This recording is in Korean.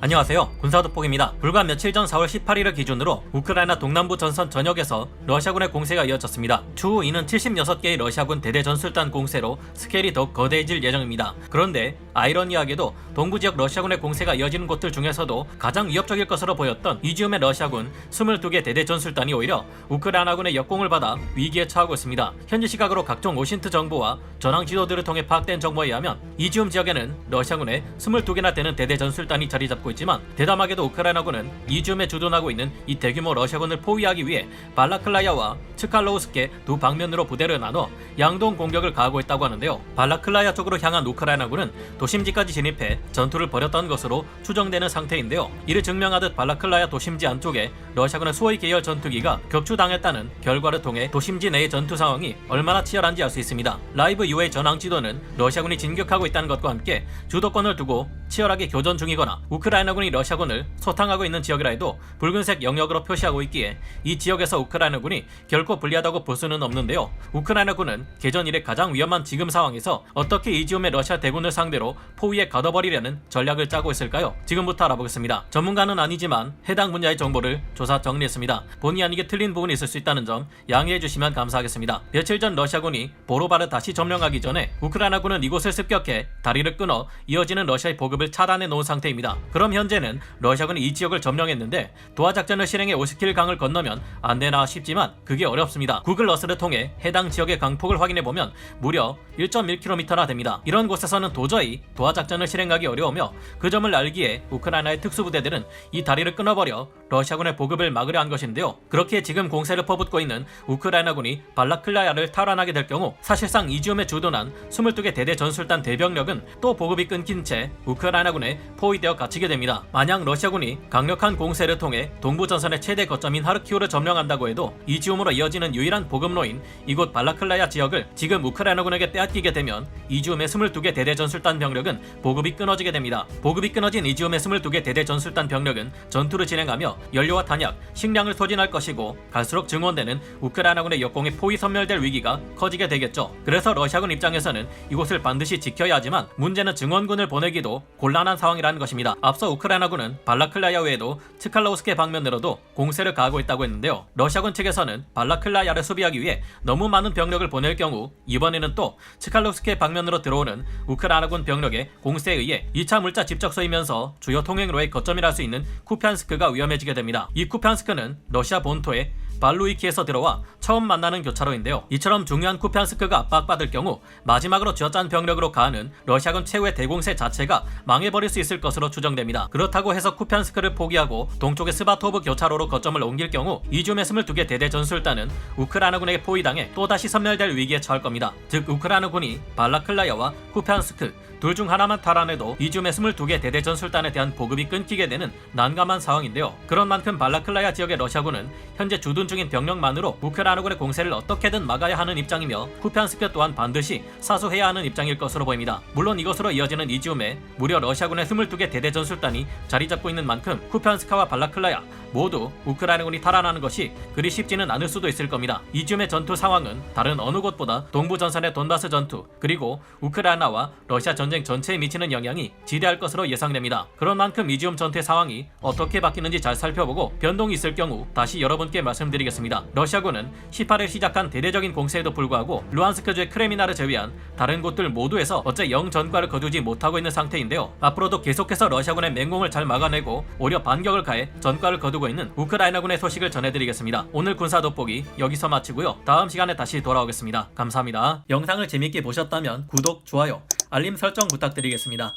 안녕하세요. 군사돋보기입니다. 불과 며칠 전 4월 18일을 기준으로 우크라이나 동남부 전선 전역에서 러시아군의 공세가 이어졌습니다. 추후 이는 76개의 러시아군 대대 전술단 공세로 스케일이 더욱 거대해질 예정입니다. 그런데 아이러니하게도 동부 지역 러시아군의 공세가 이어지는 곳들 중에서도 가장 위협적일 것으로 보였던 이지움의 러시아군 22개 대대 전술단이 오히려 우크라이나군의 역공을 받아 위기에 처하고 있습니다. 현지 시각으로 각종 오신트 정보와 전황 지도들을 통해 파악된 정보에 의하면 이지움 지역에는 러시아군의 22개나 되는 대대 전술단이 자리 잡고 있지만 대담하게도 우크라이나군은 이지움에 주둔하고 있는 이 대규모 러시아군을 포위하기 위해 발라클라야와 츠칼로우스케 두 방면으로 부대를 나눠 양동 공격을 가하고 있다고 하는데요. 발라클라야 쪽으로 향한 우크라이나군은 도심지까지 진입해 전투를 벌였던 것으로 추정되는 상태인데요. 이를 증명하듯 발라클라야 도심지 안쪽에 러시아군의 수호이 계열 전투기가 격추당했다는 결과를 통해 도심지 내의 전투 상황이 얼마나 치열한지 알 수 있습니다. 라이브 UA 전황 지도는 러시아군이 진격하고 있다는 것과 함께 주도권을 두고 치열하게 교전 중이거나 우크라이나군이 러시아군을 소탕하고 있는 지역이라 해도 붉은색 영역으로 표시하고 있기에 이 지역에서 우크라이나군이 결코 불리하다고 볼 수는 없는데요. 우크라이나군은 개전 이래 가장 위험한 지금 상황에서 어떻게 이지움의 러시아 대군을 상대로 포위에 가둬버리려는 전략을 짜고 있을까요? 지금부터 알아보겠습니다. 전문가는 아니지만 해당 분야의 정보를 조사 정리했습니다. 본의 아니게 틀린 부분이 있을 수 있다는 점 양해해 주시면 감사하겠습니다. 며칠 전 러시아군이 보로바를 다시 점령하기 전에 우크라이나군은 이곳을 습격해 다리를 끊어 이어지는 러시아의 보급을 차단해 놓은 상태입니다. 그럼 현재는 러시아군이 이 지역을 점령했는데 도하작전을 실행해 오스킬 강을 건너면 안 되나 싶지만 그게 어렵습니다. 구글 어스를 통해 해당 지역의 강폭을 확인해보면 무려 1.1km나 됩니다. 이런 곳에서는 도저히 도하작전을 실행하기 어려우며 그 점을 알기에 우크라이나의 특수부대들은 이 다리를 끊어버려 러시아군의 보급을 막으려 한 것인데요. 그렇게 지금 공세를 퍼붓고 있는 우크라이나군이 발라클라야를 탈환하게 될 경우 사실상 이지움에 주둔한 22개 대대 전술단 대병력은 또 보급이 끊긴 채 우크라이나군에 포위되어 갇히게 됩니다. 만약 러시아군이 강력한 공세를 통해 동부 전선의 최대 거점인 하르키우를 점령한다고 해도 이지움으로 이어지는 유일한 보급로인 이곳 발라클라야 지역을 지금 우크라이나군에게 빼앗기게 되면 이지움의 22개 대대 전술단 병력은 보급이 끊어지게 됩니다. 보급이 끊어진 이지움의 22개 대대 전술단 병력은 전투를 진행하며 연료와 탄약, 식량을 소진할 것이고 갈수록 증원되는 우크라이나군의 역공에 포위 섬멸될 위기가 커지게 되겠죠. 그래서 러시아군 입장에서는 이곳을 반드시 지켜야 하지만 문제는 증원군을 보내기도 곤란한 상황이라는 것입니다. 앞서 우크라이나군은 발라클라야 외에도 츠칼로우스케 방면으로도 공세를 가하고 있다고 했는데요. 러시아군 측에서는 발라클라야를 수비하기 위해 너무 많은 병력을 보낼 경우 이번에는 또 츠칼로우스케 방면으로 들어오는 우크라이나군 병력의 공세에 의해 2차 물자 집적소이면서 주요 통행로의 거점이라 할 수 있는 쿠피안스크가 위험해지게 됩니다. 이 쿠피안스크는 러시아 본토의 발루이키에서 들어와 처음 만나는 교차로인데요. 이처럼 중요한 쿠피안스크가 압박받을 경우 마지막으로 쥐어짠 병력으로 가하는 러시아군 최후의 대공세 자체가 망해버릴 수 있을 것으로 추정됩니다. 그렇다고 해서 쿠피안스크를 포기하고 동쪽의 스바토브 교차로로 거점을 옮길 경우 이지움의 22개 대대 전술단은 우크라이나군에게 포위당해 또다시 섬멸될 위기에 처할 겁니다. 즉 우크라이나군이 발라클라야와 쿠피안스크 둘 중 하나만 탈환해도 이지움의 22개 대대 전술단에 대한 보급이 끊기게 되는 난감한 상황인데요. 그런 만큼 발라클라야 지역의 러시아군은 현재 주둔 중인 병력만으로 우크라이나군의 공세를 어떻게든 막아야 하는 입장이며 쿠피안스크 또한 반드시 사수해야 하는 입장일 것으로 보입니다. 물론 이것으로 이어지는 이지움에 무려 러시아군의 22개 대대 전술단이 자리 잡고 있는 만큼 쿠피안스크와 발라클라야 모두 우크라이나군이 탈환하는 것이 그리 쉽지는 않을 수도 있을 겁니다. 이지움의 전투 상황은 다른 어느 곳보다 동부 전선의 돈바스 전투 그리고 우크라이나와 러시아 전쟁 전체에 미치는 영향이 지대할 것으로 예상됩니다. 그런 만큼 이지움 전투의 상황이 어떻게 바뀌는지 잘 살펴보고 변동이 있을 경우 다시 여러분께 말씀드리겠습니다. 러시아군은 18일 시작한 대대적인 공세에도 불구하고 루안스크주의 크레미나를 제외한 다른 곳들 모두에서 어째 영 전과를 거두지 못하고 있는 상태인데요. 앞으로도 계속해서 러시아군의 맹공을 잘 막아내고 오히려 반격을 가해 전과를 거두고 있는 우크라이나군의 소식을 전해드리겠습니다. 오늘 군사 돋보기 여기서 마치고요. 다음 시간에 다시 돌아오겠습니다. 감사합니다. 영상을 재밌게 보셨다면 구독, 좋아요, 알림 설정 부탁드리겠습니다.